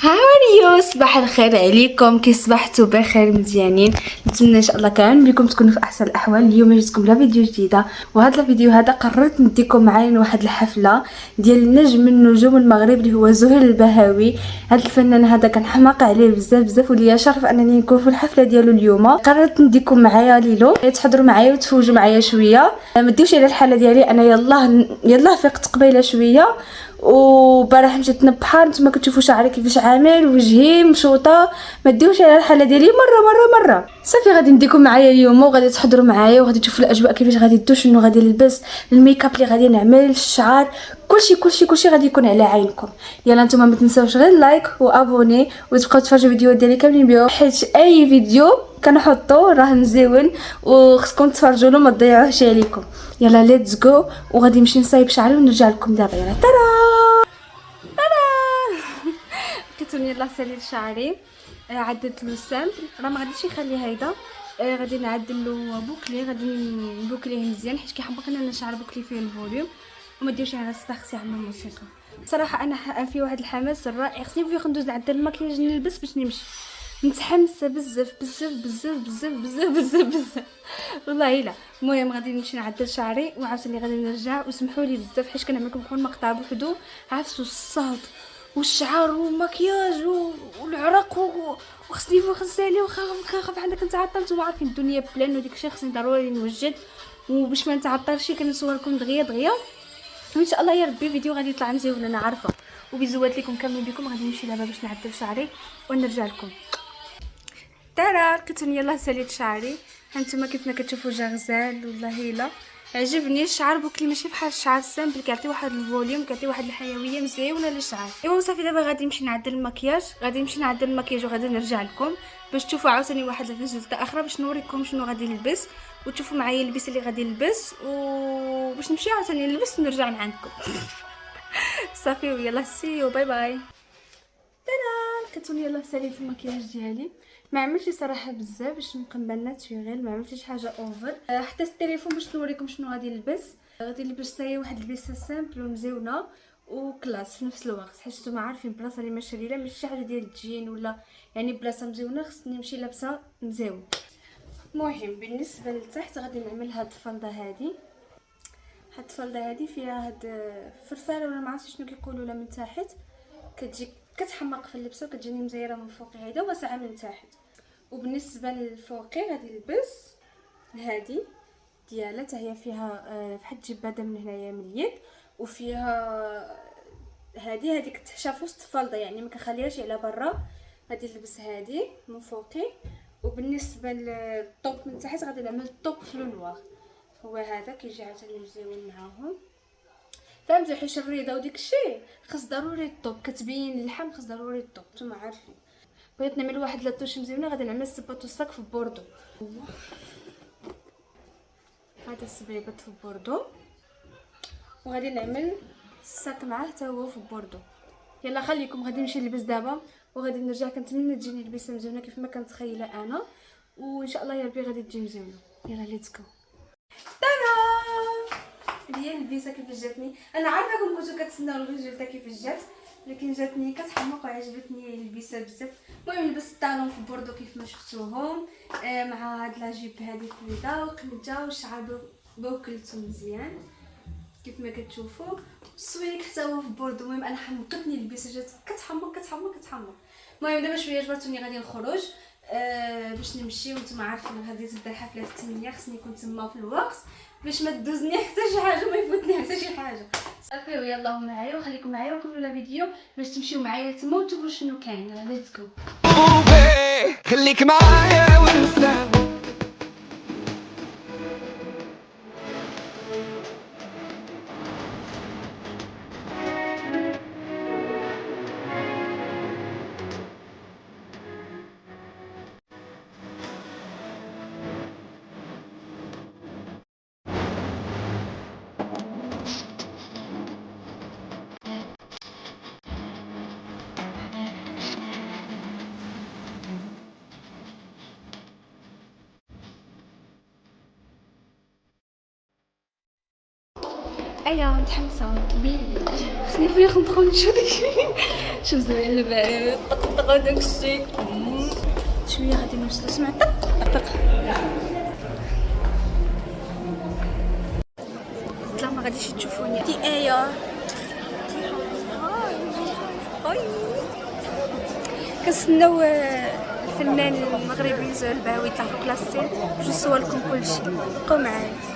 هاوريو، صباح الخير عليكم. كي صبحتوا بخير مزيانين؟ نتمنى ان شاء الله كان بكم تكونوا في احسن الاحوال. اليوم جيتكم لا فيديو جديده، وهذا الفيديو هذا قررت نديكم معايا لواحد الحفله ديال نجم من نجوم المغرب اللي هو زهير البهاوي. هذا الفنان هذا كنحماق عليه بزاف بزاف، وليا شرف انني نكون في الحفله ديالو اليوم. قررت نديكم معايا ليلو تحضروا معايا وتفوجوا معايا شويه. ما ديوش على الحاله ديالي انا، يلاه فقت قبيله شويه، وبارح مشيت نبحر. نتوما كتشوفوا شعري كيفاش عامل، وجهي مشوطه. ما ديوش على الحاله ديالي مره صافي. غادي نديكم معايا اليوم وغادي تحضروا معايا وغادي تشوفوا الاجواء كيفاش غادي تدو، شنو غادي نلبس، الميك اب اللي غادي نعمل، الشعر، كلشي غادي يكون على عينكم. يلا نتوما ما تنساوش غير لايك وابوني وتبقاو تفرجوا الفيديوهات ديالي كاملين بيهم، حيت اي فيديو كنحطو راه مزيون وخصكم تفرجوا له، ما تضيعوهش عليكم. يلا ليتس جو، وغادي نمشي نصايب شعري ونرجع لكم دابا. يلا كتوني الله سالي شعري. عدلت له السامبل، راه ما غاديش يخلي هيدا. غادي نعدل له بوكلي، غادي نبوكليه مزيان حيت كيحبقنا انا شعر بوكلي فيه الفوليوم. وما ديروش على الصباح خصي يعمل الموسيقى. صراحه انا في واحد الحماس الرائع، خصني فيه ندوز نعدل المكياج نلبس باش نمشي. متحمسه بزاف والله. لا المهم غادي نمشي نعدل شعري وعاوتاني غادي نرجع. وسمحوا لي بزاف حيت كنعمل لكم كل مقطع بوحدو، عفسوا الصاد والشعر والمكياج والعرق وخصني فوق غسالي وخاف عندك نتعطل. نتوما عارفين الدنيا بلان وديك الشيء، خصني ضروري نوجد. وباش ما نتعطلش كنصور لكم دغيا وان شاء الله يا ربي فيديو غادي يطلع مزيان انا عارفه. وبيزوات لكم كاملين بكم. غادي نمشي دابا باش نعدل شعري ونرجع لكم. ترى لقيتوني يلاه ساليت شعري. هانتوما كيف ما كتشوفوا جا غزال والله. الا عجبني الشعر بوكلي، ماشي بحال الشعر السامبل كيعطي واحد الفوليوم، كيعطي واحد الحيويه مزيونه للشعر. ايوا صافي دابا غادي نمشي نعدل المكياج وغادي نرجع لكم باش تشوفوا عاوتاني واحد الريزلت اخرى، باش نوريكم شنو غادي نلبس وتشوفوا معايا اللبس اللي غادي نلبس، وباش نمشي عاوتاني نلبس ونرجع لعندكم. صافي ويلا سيو باي باي. كتولي يلاه ساليت المكياج ديالي. ما عملتش صراحه بزاف باش نبقى مبنات شي غير، ما عملتش حاجه اوفر. حتى التليفون باش نوريكم شنو غادي نلبس. غادي نلبس حتى واحد اللبسه سامبل ومزيونه وكلاس في نفس الوقت، حيت نتوما عارفين البلاصه اللي ماشيه ليله ماشي شي حاجه ديال الجين ولا يعني بلاصه مزيونه، خصني نمشي لابسه مزيون. المهم بالنسبه لتحت غادي نعمل هاد الفلده هادي فيها هاد فرفاره ولا ما عرفتش شنو كيقولوا لها من تحت، كتجي كتحمق في اللبسه وكتجيني مزيره من فوق هيدا واسعه من تحت. وبالنسبه للفوقي غادي نلبس هذه ديالها، حتى هي فيها فحال تجيب بعدا من هنايا من اليد، وفيها هذه كتحشى في وسط الفلده، يعني ما كنخليهاش على برا. غادي نلبس هذه من فوقي. وبالنسبه للطوب من تحت غادي نعمل الطوب في لونوار، هو هذا كيجي عاوتاني مزيون معاهم. فهمتي حيت الريضه وديك الشيء خاص ضروري الطوب، كتبين اللحم خاص ضروري الطوب، نتوما عارفين. بغيت نعمل واحد لاطوش مزيونه، غادي نعمل السباط والصاك في بوردو. هذا السبيبات في بوردو، وغادي نعمل الصاك معاه حتى هو في بوردو. يلا خليكم غادي نمشي نلبس دابا وغادي نرجع. كنتمنى تجيني لبسه مزيونه كيف ما كنتخيله انا، وان شاء الله يا ربي غادي تجي مزيونه. يلا ليتس جو. هي اللبسه كيفاش جاتني. انا عارفه كنتو كتسناو الريزلت كيفاش جات، لكن جاتني كتحمق وعجبتني اللبسه بزاف. المهم لبست الطالون في بوردو كيف ما شفتوهم، مع هاد لاجيب هادي فريده وقنجه والشعر بوكلته مزيان كيف ما كتشوفوا. السويك حتى هو في بوردو. المهم انا حمقتني اللبسه، جات كتحمق. المهم دابا شويه جبرتوني غادي نخرج باش نمشي. وانتم عارفين غادي تبدا الحفله في 8، خصني نكون تما في الوقت باش ما تدوزني حتى شي حاجه، ما يفوتني حتى شي حاجه. صافي ويلا معايا وخليكم معايا وكملوا لا فيديو باش تمشيو معايا تما وتشوفوا شنو كاين. ليتس جو. خليك معايا ونسلم. ايوا متحمسه خصني فيا ندخل نشوف شوف زوين الباب طق داكشي شويه غادي نوصلو سمعت طق لا ما غاديش تشوفوني دي ايوا هاي كنستناو الفنان المغربي زوين الباوي يطلع فوق لاسين باش نصور لكم كلشي بقاو معايا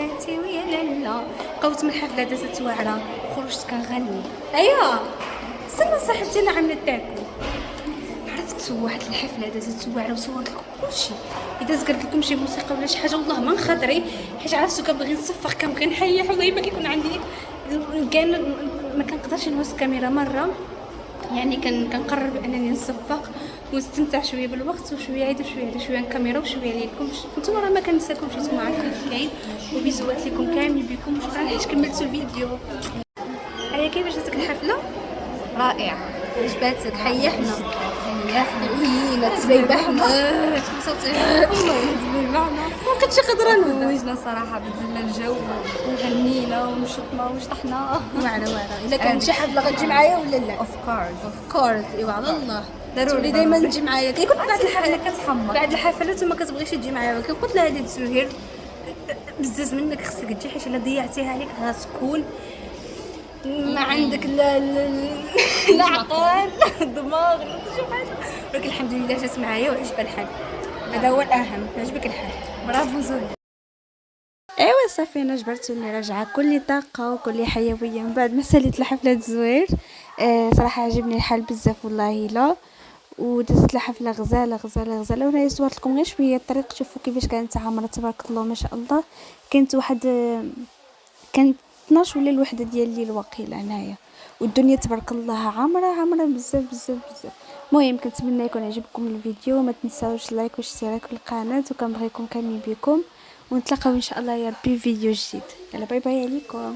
بناتي ويا لالا. بقاوت من الحفله دازت واعره، خرجت كنغني. ايوا استنى صاحبتي انا عامله تاكل. عرفت واحد الحفله دازت واعره وصورت لكم كلشي. اذا زكرت لكم شي موسيقى ولا شي حاجه والله ما نخاطري، حيت عرفتو كنبغي نصفق كنبغي نحيح والله ما كيكون عندي كان ما كنقدرش نهز الكاميرا مره، يعني كنقرر بانني نصفق ونستمتع شويه بالوقت وشويه هيدا وشويه هيدا، شويه الكاميرا وشويه ليكم. نتوما راه ما كنساكمش، نتوما عارفين كاين. وبيزوات لكم كامل بكم، شكرا حيت كملتوا الفيديو. هيا كيفاش جاتك الحفله؟ رائعة. عجباتك؟ حيحنا حيحنا تبيبحنا صوتي والله تبيبحنا ما بقيتش قادره نهضر. وجنا صراحة بدلنا الجو وغنينا ونشطنا وشطحنا. واعره الا كان شي حفله غتجي معايا ولا لا؟ اوف كورس كورس ايوا على الله ضروري دائما تجي معايا. كيكون بعد الحفلة كتحمر. بعد الحفلات وما كتبغيش تجي معايا، ولكن قلت لها هذه سهير بزاف منك خصك تجي، حيت الا ضيعتيها عليك غتكون ما عندك لا عقل دماغ لا شي حاجه. ولكن الحمد لله جات معايا وعجبها الحال، هذا هو الاهم. عجبك الحال؟ برافو زوين. ايوا صافي انا جبرتوني راجعه كل طاقه وكل حيويه من بعد ما ساليت لحفله زوير. صراحه عجبني الحال بزاف والله لا، ودزت الحفله غزاله غزاله غزاله. وهنايا صورت لكم غير شويه الطريق، شوفوا كيفاش كانت عامره تبارك الله ما شاء الله. كانت واحد كانت 12 ولا الوحده ديال الليل واقيلا هنايا، والدنيا تبارك الله عامره بزاف بزاف بزاف. المهم كنتمنى يكون عجبكم الفيديو، وما تنساوش لايك واشتراك في القناه، وكنبغيكم كاملين بكم، ونتلاقاو ان شاء الله يا ربي في فيديو جديد. يلا باي باي عليكم.